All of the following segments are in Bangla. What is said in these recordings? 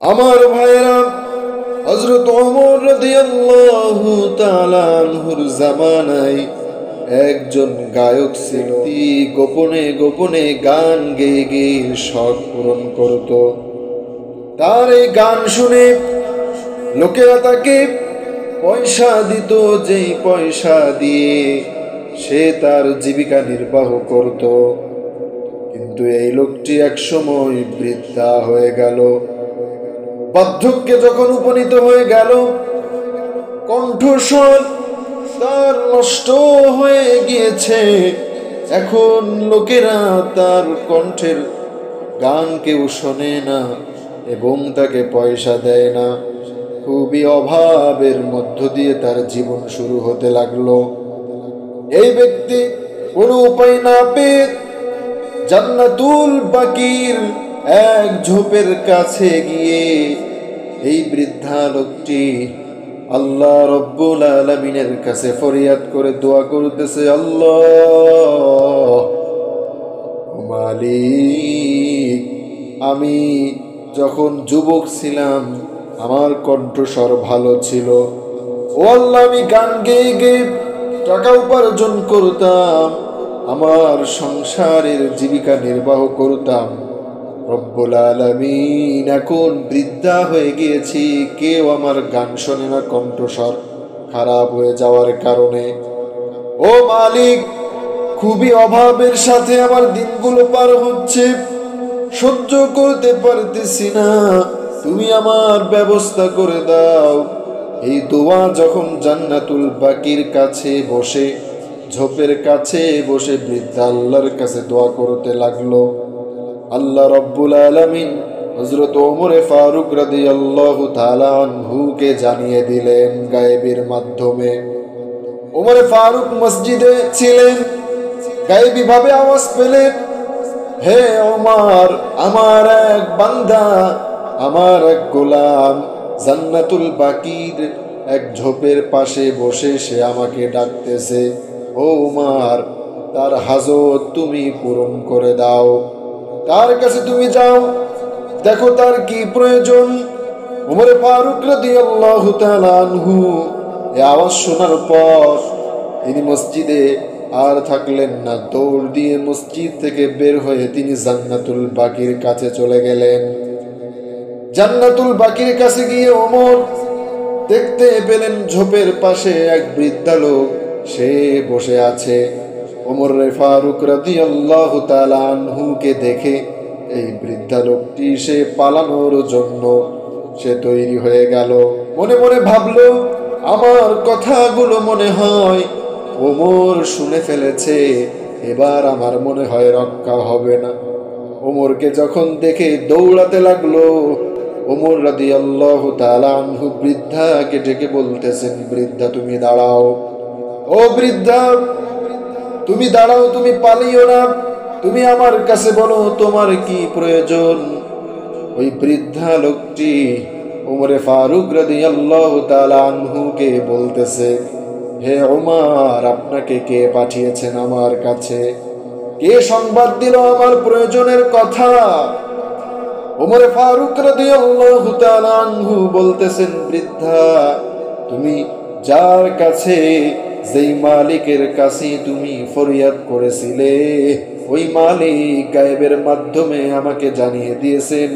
আমার ভাইরা, হযরত ওমর রাদিয়াল্লাহু তাআলা আনহুর জামানায় একজন গায়ক ছিল। গোপনে গোপনে গান গেয়ে গেয়ে শখ পূরণ করত। তার এই গান শুনে লোকেরা তাকে পয়সা দিত, যেই পয়সা দিয়ে সে তার জীবিকা নির্বাহ করত। কিন্তু এই লোকটি একসময় বৃদ্ধা হয়ে গেল। বার্ধক্যে যখন উপনীত হয়ে গেল, কণ্ঠস্বর তার নষ্ট হয়ে গিয়েছে। এখন লোকেরা তার কণ্ঠের গান কেউ শোনে না এবং তাকে পয়সা দেয় না। খুবই অভাবের মধ্য দিয়ে তার জীবন শুরু হতে লাগলো। এই ব্যক্তি কোনো উপায় না পেয়ে জান্নাতুল বাকির এক ঝোপের কাছে গিয়ে এই বৃদ্ধা লোকটি আল্লাহ রব্বুল আলামিনের কাছে ফরিয়াদ করে দোয়া করতেছে, আল্লাহ মালিক, আমি যখন যুবক ছিলাম আমার কণ্ঠস্বর ভালো ছিল। ও আল্লাহ, আমি গান গেয়ে গেয়ে টাকা উপার্জন করতাম, আমার সংসারের জীবিকা নির্বাহ করতাম। রব্বুল আলামিন, এখন বৃদ্ধা হয়ে গিয়েছি, কেউ আমার গান শোনে না কণ্ঠস্বর খারাপ হয়ে যাওয়ার কারণে। ও মালিক, খুবই অভাবের সাথে আমার দিনগুলো পার হচ্ছে, সহ্য করতে পারতেছি না, তুমি আমার ব্যবস্থা করে দাও। এই দোয়া যখন জান্নাতুল বাকির কাছে বসে, ঝোপের কাছে বসে বৃদ্ধা আল্লাহর কাছে দোয়া করতে লাগলো, আল্লাহ রব্বুল আলামিন হযরত ওমর ফারুক রাদিয়াল্লাহু তাআলা আনহুকে জানিয়ে দিলেন গায়েবের মাধ্যমে। ওমর ফারুক মসজিদে ছিলেন, গায়েবী ভাবে আওয়াজ পেলেন, হে ওমর, আমার এক বান্দা, আমার এক গোলাম জান্নাতুল বাকির এক ঝোপের পাশে বসে সে আমাকে ডাকতেছে। ও ওমর, তার হাজত তুমি পূরণ করে দাও, তার কাছে তুমি যাও, দেখো তার কি প্রয়োজন। ওমর ফারুক রাদিয়াল্লাহু তাআলা আনহু এই আওয়াজ শোনার পর তিনি মসজিদে আর থাকলেন না, দৌড় দিয়ে মসজিদ থেকে বের হয়ে তিনি জান্নাতুল বাকির কাছে চলে গেলেন। জান্নাতুল বাকির কাছে গিয়ে ওমর দেখতে পেলেন ঝোপের পাশে এক বৃদ্ধা লোক সে বসে আছে। ওমর ফারুক রাদিয়াল্লাহু তাআলা আনহুকে দেখে এই বৃদ্ধা লোকটি সে পালানোর জন্য সে তৈরি হয়ে গেল। মনে মনে ভাবলো, আমার কথাগুলো মনে হয় ওমর শুনে ফেলেছে, এবার আমার মনে হয় রক্ষা হবে না। ওমরকে যখন দেখে দৌড়াতে লাগলো। ওমর রাদিয়াল্লাহু তাআলা আনহু বৃদ্ধাকে ডেকে বলতেছেন, বৃদ্ধা তুমি দাঁড়াও, ও বৃদ্ধা তুমি দাঁড়াও, তুমি পালিও না, তুমি আমার কাছে বলো তোমার কি প্রয়োজন। ওই বৃদ্ধা লোকটি ওমর ফারুক রাদিয়াল্লাহু তাআলা আনহুকে বলতেছে, হে ওমর, আপনাকে কে পাঠিয়েছেন আমার কাছে, কে সংবাদ দিল আমার প্রয়োজনের কথা। ওমর ফারুক রাদিয়াল্লাহু তাআলা আনহু বলতেছেন, বৃদ্ধা, তুমি যার কাছে, যেই মালিকের কাছে তুমি ফরিয়াদ করেছিলে, ওই মালিক গায়েবের মাধ্যমে আমাকে জানিয়ে দিয়েছেন,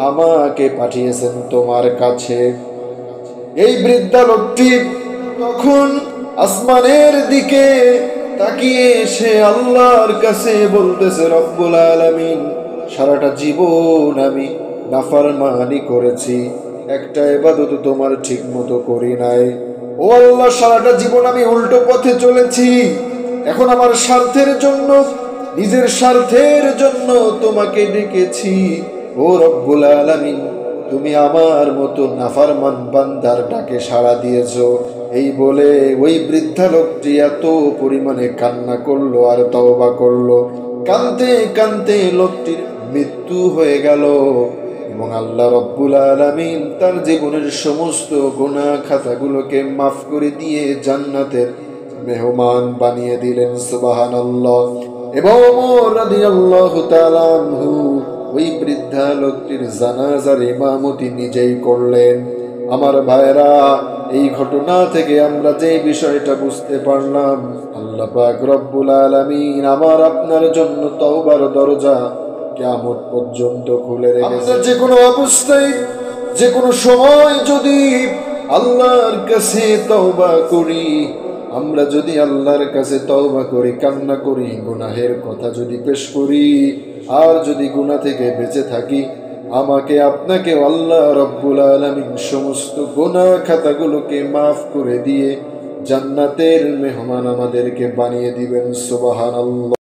আমাকে পাঠিয়েছেন তোমার কাছে। এই বৃদ্ধা লোকটি তখন আসমানের দিকে তাকিয়ে সে আল্লাহর কাছে বলতেছে, রব্বুল আলামিন, সারাটা জীবন আমি নাফরমানি করেছি, একটা ইবাদত তোমার ঠিক মতো করি নাই। ও আল্লাহ, সারাটা জীবন আমি উল্টো পথে চলেছি, এখন আমার স্বার্থের জন্য, নিজের স্বার্থের জন্য তোমাকে ডেকেছি। ও রব্বুল আলামিন, তুমি আমার মতো নাফরমান বান্দার ডাকে সাড়া দিয়েছো। এই বলে ওই বৃদ্ধা লোকটি এত পরিমাণে কান্না করলো আর তওবা করলো, কাঁদতে কাঁদতে লোকটির মৃত্যু হয়ে গেল এবং আল্লাহ রব্বুল আলামিন তার জীবনের সমস্ত গুনাহ খাতাগুলোকে মাফ করে দিয়ে জান্নাতের মেহমান বানিয়ে দিলেন। সুবহানাল্লাহ। এবং ওমর রাদিয়াল্লাহু তাআলা আনহু ওই বৃদ্ধা লোকটির জানাজার ইমামতি নিজেই করলেন। আমার ভাইরা, এই ঘটনা থেকে আমরা যে বিষয়টা বুঝতে পারলাম, আল্লাহ পাক রব্বুল আলামিন আমার আপনার জন্য তওবার দরজা কিয়ামত পর্যন্ত খুলে রেখেছে। যে কোনো অবস্থায়, যে কোনো সময় যদি আল্লাহর কাছে তওবা করি, আমরা যদি আল্লাহর কাছে তওবা করি, কান্না করি, গুনাহের কথা যদি পেশ করি, আর যদি গুনাহ থেকে বেঁচে থাকি, আমাকে আপনাকে আল্লাহ রব্বুল আলামিন সমস্ত গুনাহ খাতাগুলোকে মাফ করে দিয়ে জান্নাতের মেহমান আমাদেরকে বানিয়ে দিবেন। সুবহানাল্লাহ।